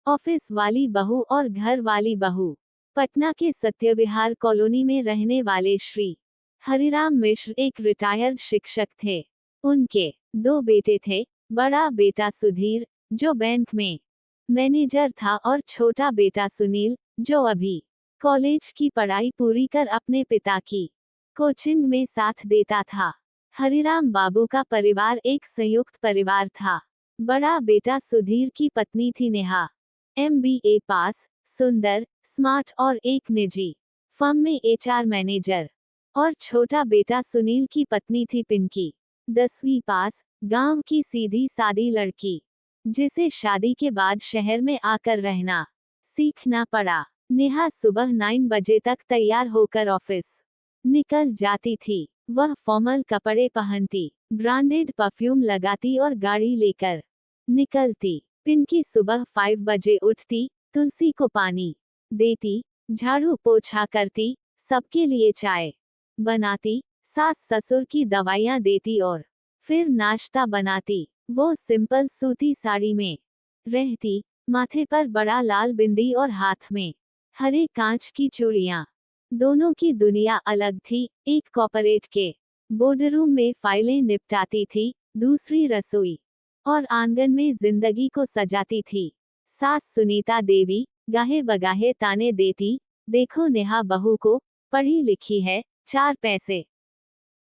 Office वाली बहू और घर वाली बहू। पटना के सत्यविहार कॉलोनी में रहने वाले श्री हरिराम मिश्र एक रिटायर्ड शिक्षक थे। उनके 2 बेटे थे। बड़ा बेटा सुधीर, जो बैंक में मैनेजर था, और छोटा बेटा सुनील, जो अभी कॉलेज की पढ़ाई पूरी कर अपने पिता की कोचिंग में साथ देता था। हरिराम बाबू का परिवार एक संयुक्त परिवार था। बड़ा बेटा सुधीर की पत्नी थी नेहा, MBA पास, सुंदर, स्मार्ट और एक निजी फर्म में HR मैनेजर। और छोटा बेटा सुनील की पत्नी थी पिंकी, 10वीं पास, गांव की सीधी सादी लड़की, जिसे शादी के बाद शहर में आकर रहना सीखना पड़ा। नेहा सुबह 9 बजे तक तैयार होकर ऑफिस निकल जाती थी। वह फॉर्मल कपड़े पहनती, ब्रांडेड परफ्यूम लगाती और गाड़ी लेकर निकलती। पिंकी सुबह 5 बजे उठती, तुलसी को पानी देती, झाड़ू पोछा करती, सबके लिए चाय बनाती, सास ससुर की दवाइयाँ देती और फिर नाश्ता बनाती। वो सिंपल सूती साड़ी में रहती, माथे पर बड़ा लाल बिंदी और हाथ में हरे कांच की चूड़ियाँ। दोनों की दुनिया अलग थी। एक कॉर्पोरेट के बोर्डरूम में फाइलें निपटाती थी, दूसरी रसोई और आंगन में जिंदगी को सजाती थी। सास सुनीता देवी गाहे बगाहे ताने देती, देखो नेहा बहू को, पढ़ी लिखी है, 4 पैसे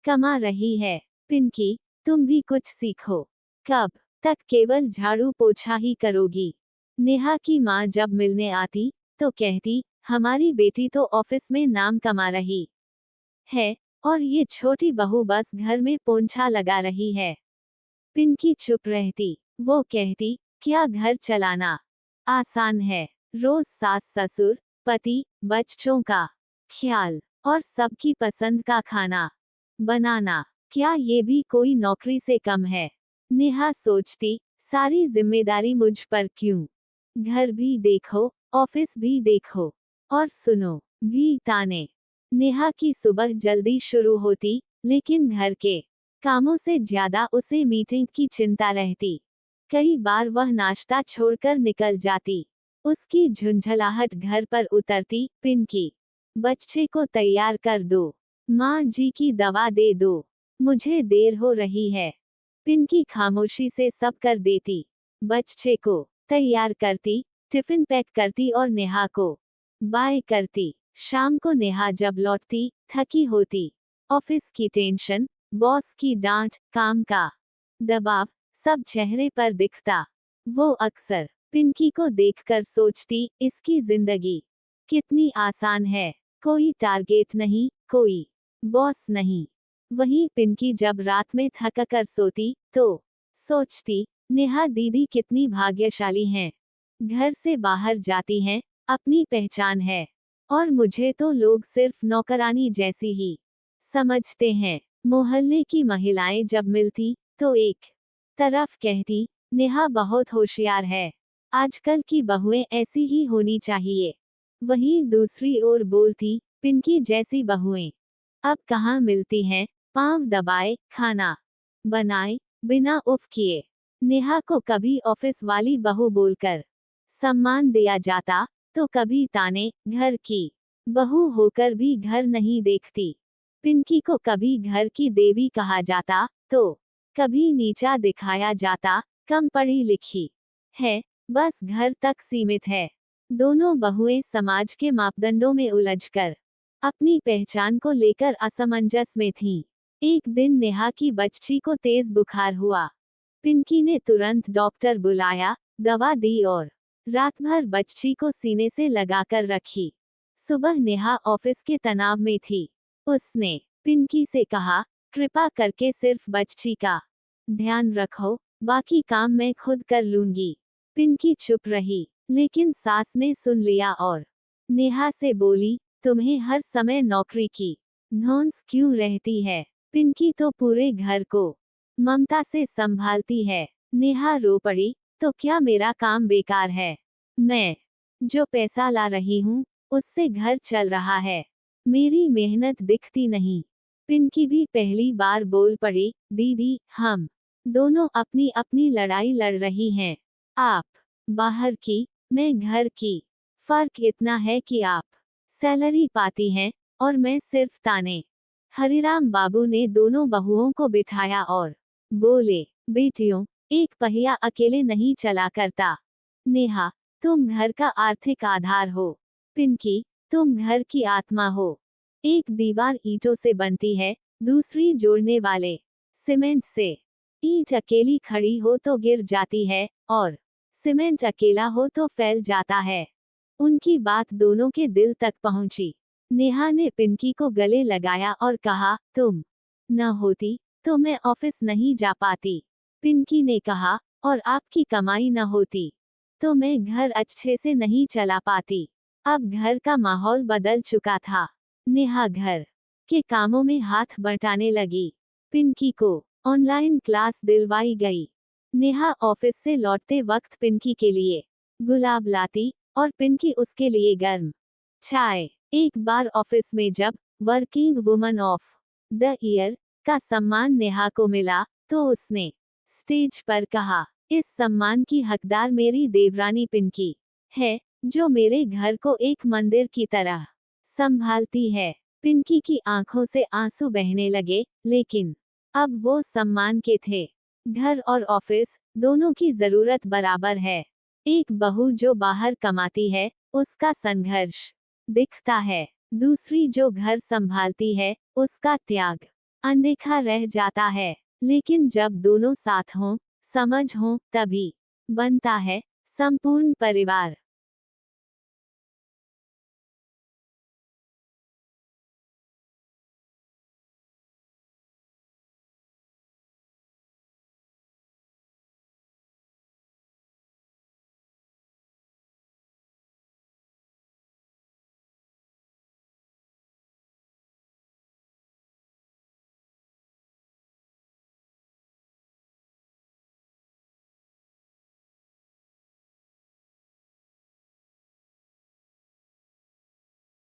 कमा रही है। पिंकी, तुम भी कुछ सीखो, कब तक केवल झाड़ू पोछा ही करोगी। नेहा की माँ जब मिलने आती तो कहती, हमारी बेटी तो ऑफिस में नाम कमा रही है, और ये छोटी बहू बस घर में पोंछा लगा रही है। पिंकी चुप रहती। वो कहती, क्या घर चलाना आसान है? रोज सास ससुर, पति, बच्चों का ख्याल और सबकी पसंद का खाना बनाना, क्या ये भी कोई नौकरी से कम है? नेहा सोचती, सारी जिम्मेदारी मुझ पर क्यों? घर भी देखो, ऑफिस भी देखो, और सुनो भी ताने। नेहा की सुबह जल्दी शुरू होती, लेकिन घर के कामों से ज्यादा उसे मीटिंग की चिंता रहती। कई बार वह नाश्ता छोड़कर निकल जाती। उसकी झुंझलाहट घर पर उतरती, पिंकी, बच्चे को तैयार कर दो, माँ जी की दवा दे दो, मुझे देर हो रही है। पिंकी खामोशी से सब कर देती। बच्चे को तैयार करती, टिफिन पैक करती और नेहा को बाय करती। शाम को नेहा जब लौटती, थकी होती, ऑफिस की टेंशन, बॉस की डांट, काम का दबाव, सब चेहरे पर दिखता। वो अक्सर पिंकी को देखकर सोचती, इसकी जिंदगी कितनी आसान है, कोई टारगेट नहीं, कोई बॉस नहीं। वहीं पिंकी जब रात में थककर सोती तो सोचती, नेहा दीदी कितनी भाग्यशाली हैं, घर से बाहर जाती हैं, अपनी पहचान है, और मुझे तो लोग सिर्फ नौकरानी जैसी ही समझते हैं। मोहल्ले की महिलाएं जब मिलती तो एक तरफ कहती, नेहा बहुत होशियार है, आजकल की बहुएं ऐसी ही होनी चाहिए। वहीं दूसरी ओर बोलती, पिंकी जैसी बहुएं अब कहाँ मिलती हैं, पांव दबाए खाना बनाए बिना उफ किए। नेहा को कभी ऑफिस वाली बहू बोलकर सम्मान दिया जाता, तो कभी ताने, घर की बहू होकर भी घर नहीं देखती। पिंकी को कभी घर की देवी कहा जाता, तो कभी नीचा दिखाया जाता, कम पढ़ी लिखी है, बस घर तक सीमित है। दोनों बहुएं समाज के मापदंडों में उलझकर अपनी पहचान को लेकर असमंजस में थीं। एक दिन नेहा की बच्ची को तेज बुखार हुआ। पिंकी ने तुरंत डॉक्टर बुलाया, दवा दी और रात भर बच्ची को सीने से लगाकर रखी। सुबह नेहा ऑफिस के तनाव में थी। उसने पिंकी से कहा, कृपा करके सिर्फ बच्ची का ध्यान रखो, बाकी काम मैं खुद कर लूंगी। पिंकी चुप रही, लेकिन सास ने सुन लिया और नेहा से बोली, तुम्हें हर समय नौकरी की धौंस क्यों रहती है? पिंकी तो पूरे घर को ममता से संभालती है। नेहा रो पड़ी, तो क्या मेरा काम बेकार है? मैं जो पैसा ला रही हूँ, उससे घर चल रहा है, मेरी मेहनत दिखती नहीं। पिंकी भी पहली बार बोल पड़ी, दीदी, हम दोनों अपनी अपनी लड़ाई लड़ रही हैं। आप बाहर की मैं घर की। फर्क इतना है कि आप सैलरी पाती हैं और मैं सिर्फ ताने। हरिराम बाबू ने दोनों बहुओं को बिठाया और बोले, बेटियों, एक पहिया अकेले नहीं चला करता। नेहा, तुम घर का आर्थिक आधार हो। पिंकी, तुम घर की आत्मा हो। एक दीवार ईंटों से बनती है, दूसरी जोड़ने वाले सीमेंट से। ईंट अकेली खड़ी हो तो गिर जाती है, और सीमेंट अकेला हो तो फैल जाता है। उनकी बात दोनों के दिल तक पहुंची। नेहा ने पिंकी को गले लगाया और कहा, तुम न होती तो मैं ऑफिस नहीं जा पाती। पिंकी ने कहा, और आपकी कमाई न होती तो मैं घर अच्छे से नहीं चला पाती। अब घर का माहौल बदल चुका था। नेहा घर के कामों में हाथ बंटाने लगी। पिंकी को ऑनलाइन क्लास दिलवाई गई। नेहा ऑफिस से लौटते वक्त पिंकी के लिए गुलाब लाती और पिंकी उसके लिए गर्म चाय। एक बार ऑफिस में जब working woman of the year का सम्मान नेहा को मिला तो उसने स्टेज पर कहा, इस सम्मान की हकदार मेरी देवरानी पिंकी है, जो मेरे घर को एक मंदिर की तरह संभालती है। पिंकी की आंखों से आंसू बहने लगे, लेकिन अब वो सम्मान के थे। घर और ऑफिस दोनों की जरूरत बराबर है। एक बहू जो बाहर कमाती है, उसका संघर्ष दिखता है। दूसरी जो घर संभालती है, उसका त्याग अनदेखा रह जाता है। लेकिन जब दोनों साथ हों, समझ हों, तभी बनता है संपूर्ण परिवार।